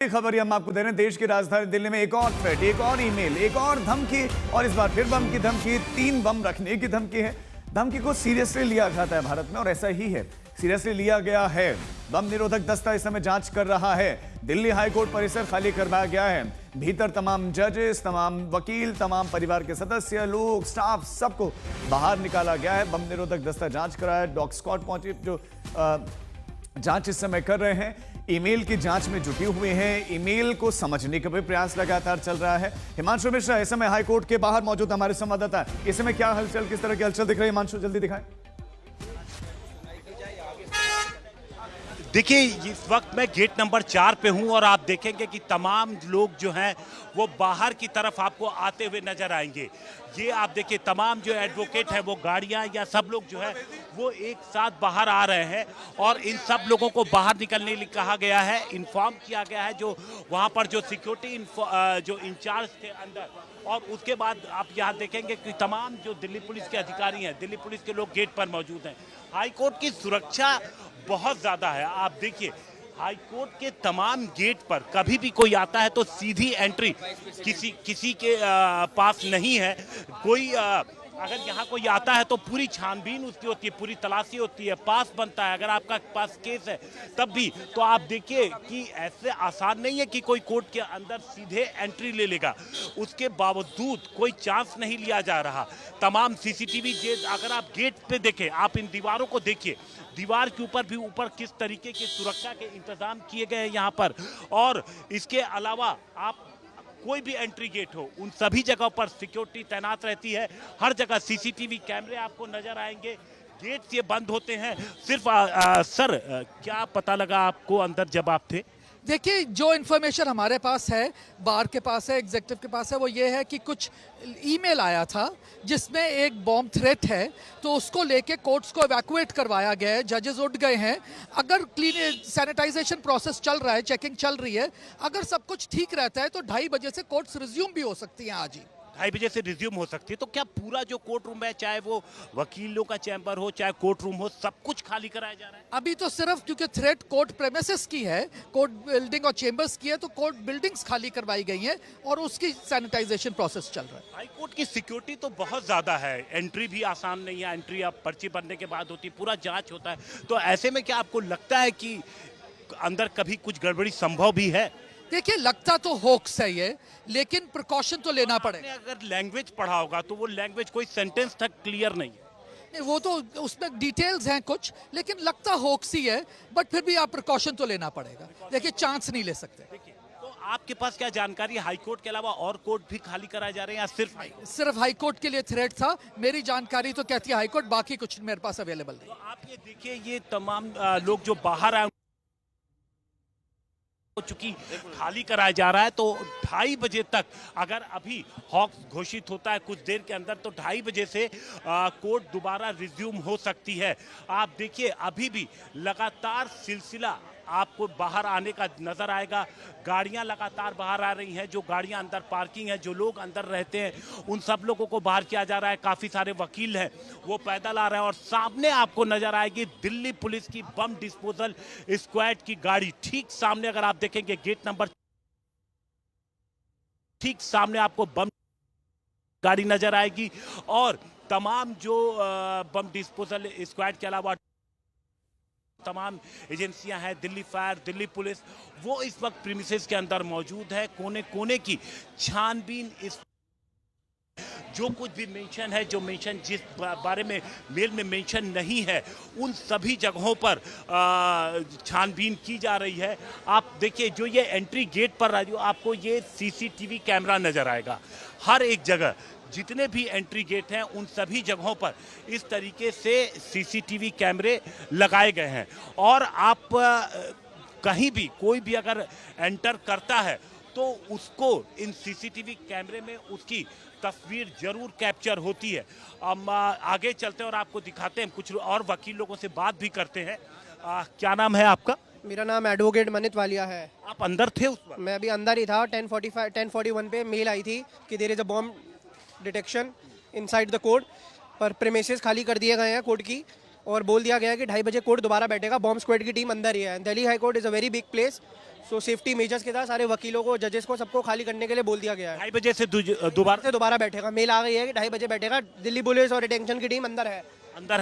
खबर हम आपको दे रहे हैं। देश की राजधानी दिल्ली में एक और थ्रेट, एक और ईमेल, एक और धमकी और इस बार फिर बम की धमकी। 3 बम रखने की धमकी है। धमकी को सीरियसली लिया जाता है भारत में और ऐसा ही है, सीरियसली लिया गया है। बम निरोधक दस्ता इस समय जांच कर रहा है। दिल्ली हाईकोर्ट परिसर खाली करवाया गया है। भीतर तमाम जजेस, तमाम वकील, तमाम परिवार के सदस्य, लोग, स्टाफ, सबको बाहर निकाला गया है। बम निरोधक दस्ता जांच करा है। डॉग स्क्वाड पहुंची जो जांच इस समय कर रहे हैं। ईमेल की जांच में जुटे हुए हैं। ईमेल को समझने का भी प्रयास लगातार चल रहा है। हिमांशु मिश्रा इस समय हाईकोर्ट के बाहर मौजूद हमारे संवाददाता, इस समय क्या हलचल, किस तरह की हलचल दिख रही है? हिमांशु, जल्दी दिखाएं। देखिए, इस वक्त मैं गेट नंबर 4 पे हूं और आप देखेंगे कि तमाम लोग जो हैं वो बाहर की तरफ आपको आते हुए नजर आएंगे। ये आप देखिए, तमाम जो एडवोकेट हैं वो गाड़ियां या सब लोग जो है वो एक साथ बाहर आ रहे हैं और इन सब लोगों को बाहर निकलने के लिए कहा गया है, इन्फॉर्म किया गया है। जो वहां पर जो सिक्योरिटी जो इंचार्ज थे अंदर, और उसके बाद आप यहाँ देखेंगे कि तमाम जो दिल्ली पुलिस के अधिकारी हैं, दिल्ली पुलिस के लोग गेट पर मौजूद हैं। हाईकोर्ट की सुरक्षा बहुत ज्यादा है। आप देखिए, हाईकोर्ट के तमाम गेट पर कभी भी कोई आता है तो सीधी एंट्री किसी के पास नहीं है। कोई अगर यहाँ कोई आता है तो पूरी छानबीन उसकी होती है, पूरी तलाशी होती है, पास बनता है। अगर आपका पास केस है तब भी। तो आप देखिए कि ऐसे आसान नहीं है कि कोई कोर्ट के अंदर सीधे एंट्री ले लेगा। उसके बावजूद कोई चांस नहीं लिया जा रहा। तमाम सीसीटीवी अगर आप गेट पे देखें, आप इन दीवारों को देखिए, दीवार के ऊपर भी ऊपर किस तरीके की सुरक्षा के इंतजाम किए गए हैं यहाँ पर। और इसके अलावा आप कोई भी एंट्री गेट हो, उन सभी जगहों पर सिक्योरिटी तैनात रहती है। हर जगह सीसीटीवी कैमरे आपको नजर आएंगे। गेट ये बंद होते हैं। सिर्फ सर, क्या पता लगा आपको अंदर जब आप थे? देखिए, जो इन्फॉर्मेशन हमारे पास है, बार के पास है, एग्जेक्टिव के पास है, वो ये है कि कुछ ईमेल आया था जिसमें एक बॉम्ब थ्रेट है, तो उसको लेके कोर्ट्स को इवैक्यूएट करवाया गया है। जजेस उठ गए हैं। अगर क्लीन सैनिटाइजेशन प्रोसेस चल रहा है, चेकिंग चल रही है, अगर सब कुछ ठीक रहता है तो 2:30 बजे से कोर्ट्स रिज्यूम भी हो सकती हैं आज ही। 2:30 बजे से रिज्यूम हो सकती है। तो क्या पूरा जो कोर्ट रूम है, चाहे वो वकीलों का चैम्बर हो, चाहे कोर्ट रूम हो, सब कुछ खाली कराया जा रहा है? अभी तो सिर्फ क्योंकि थ्रेट कोर्ट प्रेमिसेस की है, कोर्ट बिल्डिंग और चेंबर्स की है, तो कोर्ट बिल्डिंग्स खाली करवाई गई हैं और उसकी सैनिटाइजेशन प्रोसेस चल रहा है। हाईकोर्ट की सिक्योरिटी तो बहुत ज्यादा है। एंट्री भी आसान नहीं है। एंट्री अब पर्ची बनने के बाद होती है, पूरा जांच होता है। तो ऐसे में क्या आपको लगता है कि अंदर कभी कुछ गड़बड़ी संभव भी है? देखिए, लगता तो होक्स है ये, लेकिन प्रिकॉशन तो लेना पड़ेगा। अगर लैंग्वेज पढ़ा होगा तो वो लैंग्वेज कोई सेंटेंस तक क्लियर नहीं है। नहीं, वो तो उसमें डिटेल्स हैं कुछ, लेकिन लगता होक्स ही है। बट फिर भी आप प्रिकॉशन तो लेना पड़ेगा। देखिए, चांस नहीं ले सकते। तो आपके पास क्या जानकारी है, हाईकोर्ट के अलावा और कोर्ट भी खाली कराए जा रहे हैं या सिर्फ हाईकोर्ट के लिए थ्रेट था? मेरी जानकारी तो कहती है हाईकोर्ट, बाकी कुछ मेरे पास अवेलेबल नहीं। तो आप ये देखिए, ये तमाम लोग जो बाहर आए चुकी खाली कराया जा रहा है। तो 2:30 बजे तक, अगर अभी हॉक्स घोषित होता है कुछ देर के अंदर, तो 2:30 बजे से कोर्ट दोबारा रिज्यूम हो सकती है। आप देखिए, अभी भी लगातार सिलसिला आपको बाहर आने का नजर आएगा। गाड़ियां लगातार बाहर आ रही हैं। जो गाड़ियां अंदर पार्किंग है, जो लोग अंदर रहते हैं, उन सब लोगों को बाहर किया जा रहा है। काफी सारे वकील हैं, वो पैदल आ रहे हैं। और सामने आपको नजर आएगी दिल्ली पुलिस की बम डिस्पोजल स्क्वाड की गाड़ी। ठीक सामने अगर आप देखेंगे, गेट नंबर ठीक सामने आपको बम गाड़ी नजर आएगी। और तमाम जो बम डिस्पोजल स्क्वाड के अलावा तमाम एजेंसियां हैं, दिल्ली फायर, दिल्ली पुलिस, वो इस वक्त प्रीमिसेस के अंदर मौजूद है। कोने कोने की छानबीन, इस जो कुछ भी मेंशन है, जो मेंशन जिस बारे में मेल में मेंशन नहीं है, उन सभी जगहों पर छानबीन की जा रही है। आप देखिए, जो ये एंट्री गेट पर जो आपको ये सीसीटीवी कैमरा नजर आएगा। हर एक जगह जितने भी एंट्री गेट हैं, उन सभी जगहों पर इस तरीके से सीसीटीवी कैमरे लगाए गए हैं। और आप कहीं भी कोई भी अगर एंटर करता है तो उसको इन सीसीटीवी कैमरे में उसकी तस्वीर जरूर कैप्चर होती है। हम आगे चलते हैं और आपको दिखाते हैं, कुछ और वकील लोगों से बात भी करते हैं। क्या नाम है आपका? मेरा नाम एडवोकेट मनित वालिया है। आप अंदर थे उस वक्त? मैं अभी अंदर ही था। 10:41 पे मेल आई थी कि there is a bomb detection inside the court, पर प्रेमिसेस खाली कर दिए गए हैं कोर्ट की। और बोल दिया गया है कि 2:30 बजे कोर्ट दोबारा बैठेगा। बॉम्ब स्क्वाड की टीम अंदर ही है। Delhi high court is a very big place, so safety measures के साथ सारे वकीलों को, जजेस को, सबको खाली करने के लिए बोल दिया गया है। 2:30 बजे से दोबारा बैठेगा। मेल आ गई है कि 2:30 बजे बैठेगा। दिल्ली पुलिस और डिटेंशन की टीम अंदर है।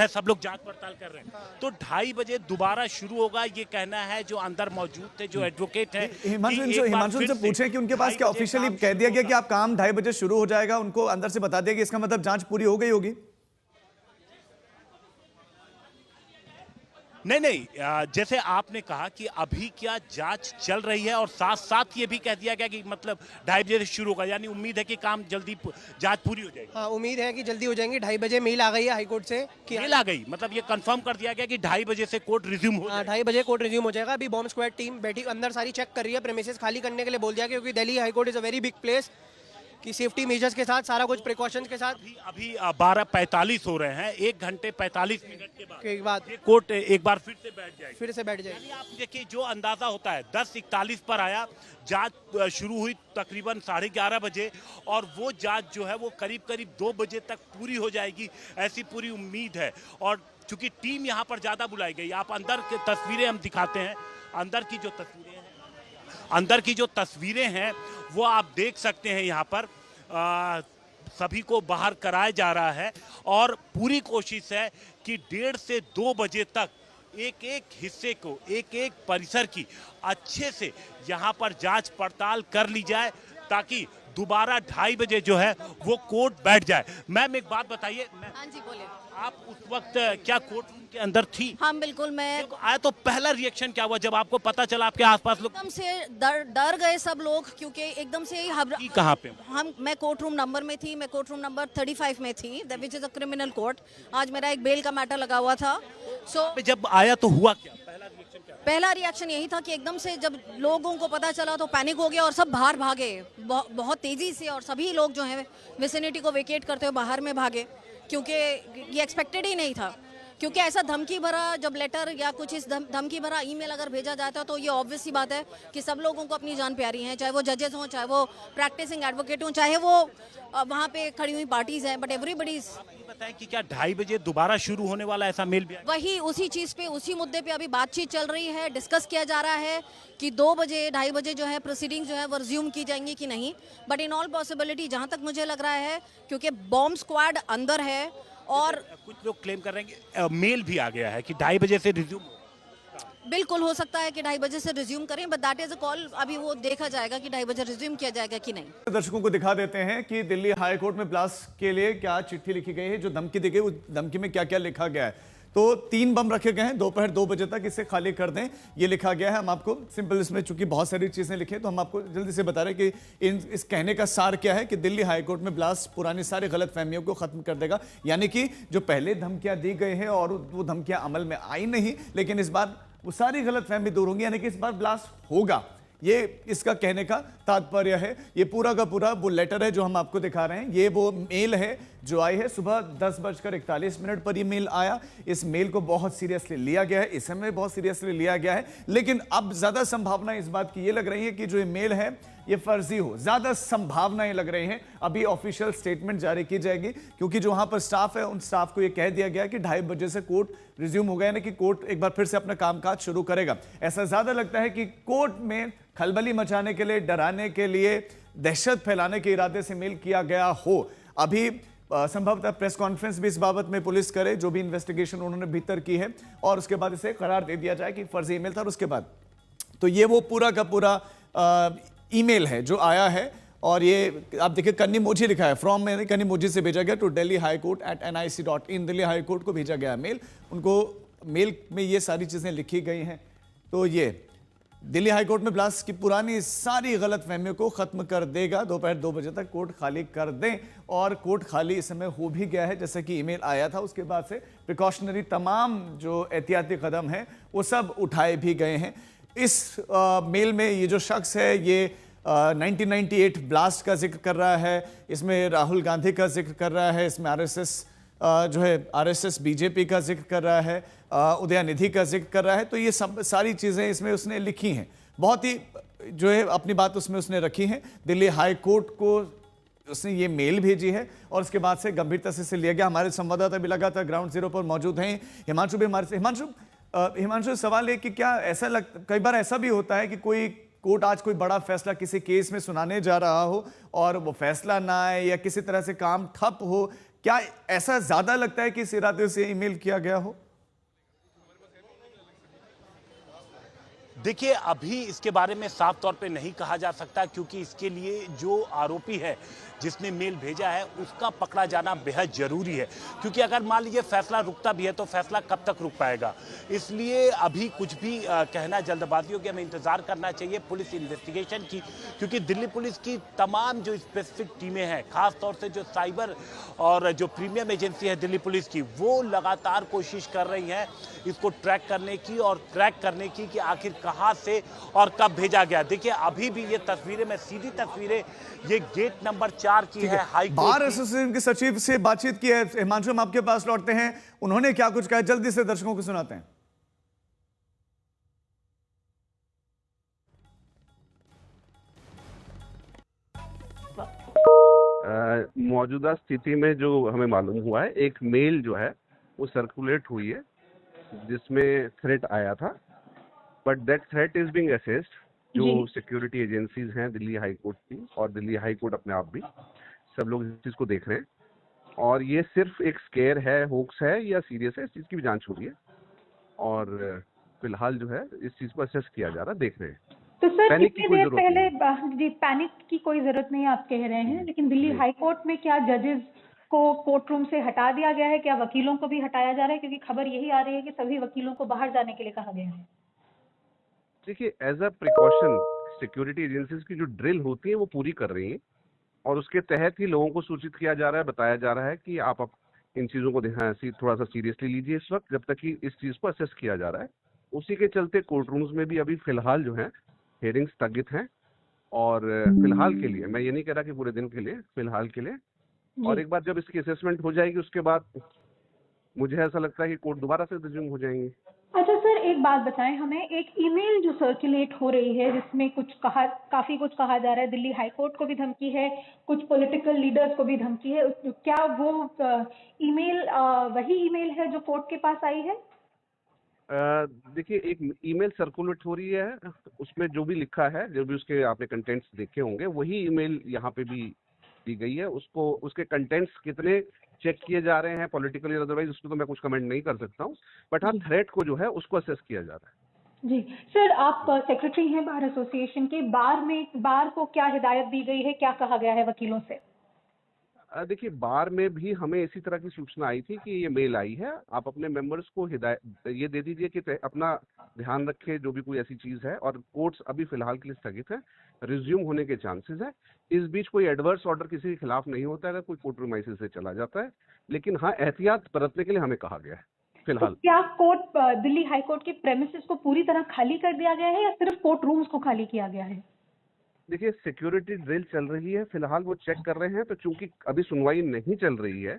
सब लोग जांच पड़ताल कर रहे हैं। तो 2:30 बजे दोबारा शुरू होगा, ये कहना है जो अंदर मौजूद थे, जो एडवोकेट है। हिमांशु से पूछें कि उनके पास क्या ऑफिशियली कह दिया गया कि आप काम 2:30 बजे शुरू हो जाएगा, उनको अंदर से बता दिया कि इसका मतलब जांच पूरी हो गई होगी? नहीं, जैसे आपने कहा कि अभी क्या जांच चल रही है, और साथ साथ ये भी कह दिया गया कि मतलब 2:30 बजे से शुरू होगा, यानी उम्मीद है कि काम जल्दी जांच पूरी हो जाएगी। हाँ, उम्मीद है कि जल्दी हो जाएंगी। 2:30 बजे मेल आ गई है हाईकोर्ट से कि मेल आ गई, मतलब ये कंफर्म कर दिया गया कि 2:30 बजे से कोर्ट रिज्यूम हो जाएगा। 2:30 बजे कोर्ट रिज्यूम हो जाएगा। अभी बॉम्ब स्क्वाड टीम बैठी अंदर सारी चेक कर रही है। प्रेमिसेस खाली करने के लिए बोल दिया, क्योंकि Delhi high court is a very big place, कि सेफ्टी मेजर्स के साथ सारा कुछ प्रिकॉशंस के साथ। अभी 12:45 हो रहे हैं, 1 घंटे 45 मिनट के बाद ये कोर्ट एक बार फिर से बैठ जाएगी। यानी आप देखिए, जो अंदाजा होता है 10:41 पर आया, जांच शुरू हुई तकरीबन 11:30 बजे, और वो जांच जो है वो करीब करीब 2 बजे तक पूरी हो जाएगी, ऐसी पूरी उम्मीद है। और चूंकि टीम यहाँ पर ज्यादा बुलाई गई, आप अंदर की तस्वीरें हम दिखाते हैं। अंदर की जो तस्वीरें हैं वो आप देख सकते हैं। यहाँ पर सभी को बाहर कराया जा रहा है, और पूरी कोशिश है कि 1:30 से 2 बजे तक एक एक हिस्से को, एक एक परिसर की अच्छे से यहाँ पर जांच पड़ताल कर ली जाए, ताकि दोबारा 2:30 बजे जो है वो कोर्ट बैठ जाए। मैम, एक बात बताइए। हाँ जी, बोलिए। आप उस वक्त क्या कोर्ट रूम के अंदर थी? हाँ बिल्कुल, मैं आया तो पहला रिएक्शन क्या हुआ जब आपको पता चला आपके आसपास लोग? एकदम से डर गए सब लोग, क्योंकि एकदम से ही कहाँ पे? मैं कोर्ट रूम नंबर में थी। मैं कोर्ट रूम नंबर 35 में थी, which is a criminal court. आज मेरा एक बेल का मैटर लगा हुआ था। जब आया तो हुआ क्या? पहला रिएक्शन यही था कि एकदम से जब लोगों को पता चला तो पैनिक हो गया, और सब बाहर भागे बहुत तेजी से, और सभी लोग जो है विसिनिटी को वेकेट करते हुए बाहर में भागे, क्योंकि ये एक्सपेक्टेड ही नहीं था। क्योंकि ऐसा धमकी भरा जब लेटर या कुछ इस धमकी भरा ईमेल अगर भेजा जाता है, तो ये ऑब्वियस सी बात है कि सब लोगों को अपनी जान प्यारी है, चाहे वो जजेस हों, चाहे वो प्रैक्टिसिंग एडवोकेट हों, चाहे वो वहाँ पे खड़ी हुई पार्टीज हैं, बट एवरीबडी। बताएं कि क्या 2:30 बजे दोबारा शुरू होने वाला ऐसा मेल भी आया? वही उसी चीज़ पे, उसी मुद्दे पे अभी बातचीत चल रही है, डिस्कस किया जा रहा है कि 2 बजे 2:30 बजे जो है प्रोसीडिंग जो है वो रिज्यूम की जाएंगी कि नहीं। बट इन ऑल पॉसिबिलिटी, जहाँ तक मुझे लग रहा है, क्योंकि बॉम्ब स्क्वाड अंदर है, और कुछ लोग क्लेम कर रहे हैं कि मेल भी आ गया है कि 2:30 बजे से रिज्यूम। बिल्कुल हो सकता है कि 2:30 बजे से रिज्यूम करें, but that is a call. अभी वो देखा जाएगा कि 2:30 बजे रिज्यूम किया जाएगा कि नहीं। दर्शकों को दिखा देते हैं कि दिल्ली हाई कोर्ट में ब्लास्ट के लिए क्या चिट्ठी लिखी गई है, जो धमकी दी गई, उस धमकी में क्या क्या लिखा गया है। तो 3 बम रखे गए हैं, दोपहर 2 बजे तक इसे खाली कर दें, ये लिखा गया है। हम आपको सिंपल, इसमें चूंकि बहुत सारी चीजें लिखी हैं, तो हम आपको जल्दी से बता रहे हैं कि इस कहने का सार क्या है कि दिल्ली हाई कोर्ट में ब्लास्ट पुरानी सारी गलत फहमियों को खत्म कर देगा। यानी कि जो पहले धमकियां दी गई हैं और वो धमकियां अमल में आई नहीं, लेकिन इस बार वो सारी गलत फहमी दूर होंगी, यानी कि इस बार ब्लास्ट होगा। ये इसका कहने का तात्पर्य है। ये पूरा का पूरा वो लेटर है जो हम आपको दिखा रहे हैं। ये वो मेल है जो आई है सुबह 10:41 पर ये मेल आया। इस मेल को बहुत सीरियसली लिया गया है, इस समय बहुत सीरियसली लिया गया है, लेकिन अब ज्यादा संभावना इस बात की ये लग रही है कि जो ये मेल है ये फर्जी हो। ज्यादा संभावनाएं लग रही हैं। अभी ऑफिशियल स्टेटमेंट जारी की जाएगी, क्योंकि जो वहां पर स्टाफ है उन स्टाफ को ये कह दिया गया कि 2:30 बजे से कोर्ट रिज्यूम हो गया, यानी कि कोर्ट एक बार फिर से अपना कामकाज शुरू करेगा। ऐसा ज्यादा लगता है कि कोर्ट में खलबली मचाने के लिए, डराने के लिए, दहशत फैलाने के इरादे से मेल किया गया हो। अभी संभवतः प्रेस कॉन्फ्रेंस भी इस बाबत में पुलिस करे, जो भी इन्वेस्टिगेशन उन्होंने भीतर की है, और उसके बाद इसे करार दे दिया जाए कि फर्जी ईमेल था। और उसके बाद तो ये वो पूरा का पूरा ईमेल है जो आया है, और ये आप देखिए कन्नी मोजी लिखा है, फ्रॉम में कन्नी मोजी से भेजा गया to Delhi high court @nic.in। Delhi high court को भेजा गया मेल, उनको मेल में ये सारी चीजें लिखी गई हैं। तो ये दिल्ली हाई कोर्ट में ब्लास्ट की पुरानी सारी गलत फहमियों को खत्म कर देगा। दोपहर 2 बजे तक कोर्ट खाली कर दें, और कोर्ट खाली इस समय हो भी गया है, जैसे कि ईमेल आया था। उसके बाद से प्रिकॉशनरी तमाम जो एहतियाती कदम हैं वो सब उठाए भी गए हैं। इस मेल में ये जो शख्स है ये 1998 ब्लास्ट का जिक्र कर रहा है, इसमें राहुल गांधी का जिक्र कर रहा है, इसमें आरएसएस जो है आरएसएस बीजेपी का जिक्र कर रहा है, उदयनिधि का जिक्र कर रहा है। तो ये सब सारी चीज़ें इसमें उसने लिखी हैं, बहुत ही जो है अपनी बात उसमें उसने रखी है। दिल्ली हाई कोर्ट को उसने ये मेल भेजी है और उसके बाद से गंभीरता से लिया गया। हमारे संवाददाता भी लगातार ग्राउंड जीरो पर मौजूद हैं, हिमांशु भी हमारे से। हिमांशु, सवाल है कि क्या ऐसा कई बार ऐसा भी होता है कि कोई कोर्ट आज कोई बड़ा फैसला किसी केस में सुनाने जा रहा हो और वो फैसला ना आए या किसी तरह से काम ठप हो, क्या ऐसा ज्यादा लगता है कि इस इरादे से ईमेल किया गया हो? देखिए, अभी इसके बारे में साफ तौर पे नहीं कहा जा सकता, क्योंकि इसके लिए जो आरोपी है जिसने मेल भेजा है उसका पकड़ा जाना बेहद जरूरी है। क्योंकि अगर मान लीजिए फैसला रुकता भी है तो फैसला कब तक रुक पाएगा, इसलिए अभी कुछ भी कहना जल्दबाजी हो कि हमें इंतजार करना चाहिए पुलिस इन्वेस्टिगेशन की। क्योंकि दिल्ली पुलिस की तमाम जो स्पेसिफिक टीमें हैं, खास तौर से जो साइबर और जो प्रीमियम एजेंसी है दिल्ली पुलिस की, वो लगातार कोशिश कर रही है इसको ट्रैक करने की और क्रैक करने की कि आखिर कहां से और कब भेजा गया। देखिए, अभी भी ये तस्वीरें, मैं सीधी तस्वीरें ये गेट नंबर 4 की है हाई कोर्ट बार एसोसिएशन के सचिव से बातचीत की है। हिमांशु, हम आपके पास लौटते हैं, उन्होंने क्या कुछ कहा जल्दी से दर्शकों को सुनाते हैं। मौजूदा स्थिति में जो हमें मालूम हुआ है, एक मेल जो है वो सर्कुलेट हुई है जिसमें थ्रेट आया था, but that threat is being assessed. जो सिक्योरिटी एजेंसीज हैं दिल्ली हाई कोर्ट की और दिल्ली हाई कोर्ट अपने आप भी, सब लोग इस चीज को देख रहे हैं और ये सिर्फ एक स्केयर है, होक्स है या सीरियस है, इस चीज की भी जांच हो रही है और फिलहाल जो है इस चीज को असेस किया जा रहा है, देख रहे हैं। तो सर, पैनिक की कितनी कोई देर जरूरत पहले जी पैनिक की कोई जरूरत नहीं आप कह रहे हैं, लेकिन दिल्ली हाई कोर्ट में क्या जजेस को कोर्ट रूम से हटा दिया गया है? क्या वकीलों को भी हटाया जा रहा है? क्योंकि खबर यही आ रही है कि सभी वकीलों को बाहर जाने के लिए कहा गया है। देखिए, as a precaution security agencies की जो ड्रिल होती है वो पूरी कर रही है और उसके तहत ही लोगों को सूचित किया जा रहा है, बताया जा रहा है कि आप इन चीजों को थोड़ा सा सीरियसली लीजिए इस वक्त, जब तक कि इस चीज को असेस किया जा रहा है। उसी के चलते कोर्ट रूम्स में भी अभी फिलहाल जो है हियरिंग स्थगित है और फिलहाल के लिए, मैं ये नहीं कह रहा कि पूरे दिन के लिए, फिलहाल के लिए। और एक बार जब इसकी असेसमेंट हो जाएगी उसके बाद मुझे ऐसा लगता है कि कोर्ट दोबारा से रिज्यूम हो जाएंगे। अच्छा सर, एक बात बताएं हमें, एक ईमेल जो सर्कुलेट हो रही है जिसमें काफी कुछ कहा जा रहा है, दिल्ली हाई कोर्ट को भी धमकी है, कुछ पॉलिटिकल लीडर्स को भी धमकी है, क्या वो ईमेल वही ईमेल है जो कोर्ट के पास आई है? देखिए, एक ईमेल सर्कुलेट हो रही है, उसमें जो भी लिखा है, जो भी उसके आपने कंटेंट्स देखे होंगे, वही ईमेल यहाँ पे भी दी गई है। उसको, उसके कंटेंट्स कितने चेक किए जा रहे हैं पॉलिटिकली अदरवाइज, उसको तो मैं कुछ कमेंट नहीं कर सकता हूँ, बट हाँ थ्रेट को जो है उसको असेस किया जा रहा है। जी सर, आप सेक्रेटरी हैं बार एसोसिएशन के, बार को क्या हिदायत दी गई है, क्या कहा गया है वकीलों से? देखिए, बार में भी हमें इसी तरह की सूचना आई थी कि ये मेल आई है, आप अपने मेंबर्स को हिदायत ये दे दीजिए कि अपना ध्यान रखें जो भी कोई ऐसी चीज है, और कोर्ट्स अभी फिलहाल के लिए स्थगित है, रिज्यूम होने के चांसेस है। इस बीच कोई एडवर्स ऑर्डर किसी के खिलाफ नहीं होता है अगर कोई कोर्ट प्रीमाइसेस से चला जाता है, लेकिन हाँ एहतियात बरतने के लिए हमें कहा गया है फिलहाल। तो क्या कोर्ट दिल्ली हाई कोर्ट के प्रेमिसेस को पूरी तरह खाली कर दिया गया है या सिर्फ कोर्ट रूम्स को खाली किया गया है? देखिए, सिक्योरिटी ड्रिल चल रही है, फिलहाल वो चेक कर रहे हैं, तो चूंकि अभी सुनवाई नहीं चल रही है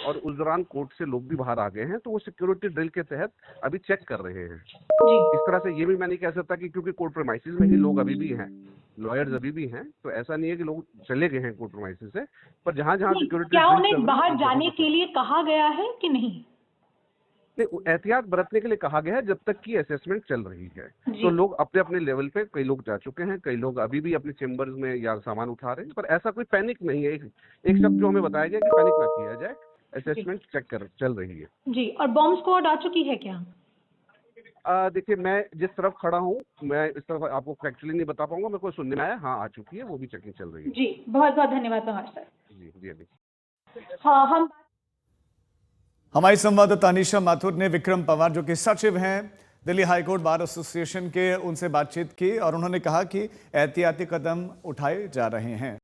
और उस दौरान कोर्ट से लोग भी बाहर आ गए हैं, तो वो सिक्योरिटी ड्रिल के तहत अभी चेक कर रहे हैं। इस तरह से ये भी मैं नहीं कह सकता कि क्योंकि कोर्ट प्रीमाइसेस में ही लोग अभी भी हैं, लॉयर्स अभी भी हैं, तो ऐसा नहीं है कि लोग चले गए हैं कोर्ट प्रीमाइसेस से, पर जहां जहां सिक्योरिटी, क्या उन्हें बाहर जाने के लिए कहा गया है कि नहीं? एहतियात बरतने के लिए कहा गया है जब तक की असेसमेंट चल रही है। तो लोग अपने अपने लेवल पे, कई लोग जा चुके हैं, कई लोग अभी भी अपने चेम्बर्स में या सामान उठा रहे हैं, पर ऐसा कोई पैनिक नहीं है। एक शब्द जो हमें बताया गया कि पैनिक ना किया जाए, असेसमेंट चल रही है। जी, और बॉम्ब स्क्वाड आ चुकी है क्या? देखिए, मैं जिस तरफ खड़ा हूँ, मैं इस तरफ आपको फैक्चुअली नहीं बता पाऊंगा, मेरे को सुनने में आया, हाँ आ चुकी है, वो भी चेकिंग चल रही है। जी, बहुत बहुत धन्यवाद पवार सर। जी जी जी। हाँ, हमारी संवाददाता अनीशा माथुर ने विक्रम पवार, जो कि सचिव हैं दिल्ली हाईकोर्ट बार एसोसिएशन के, उनसे बातचीत की और उन्होंने कहा कि एहतियाती कदम उठाए जा रहे हैं।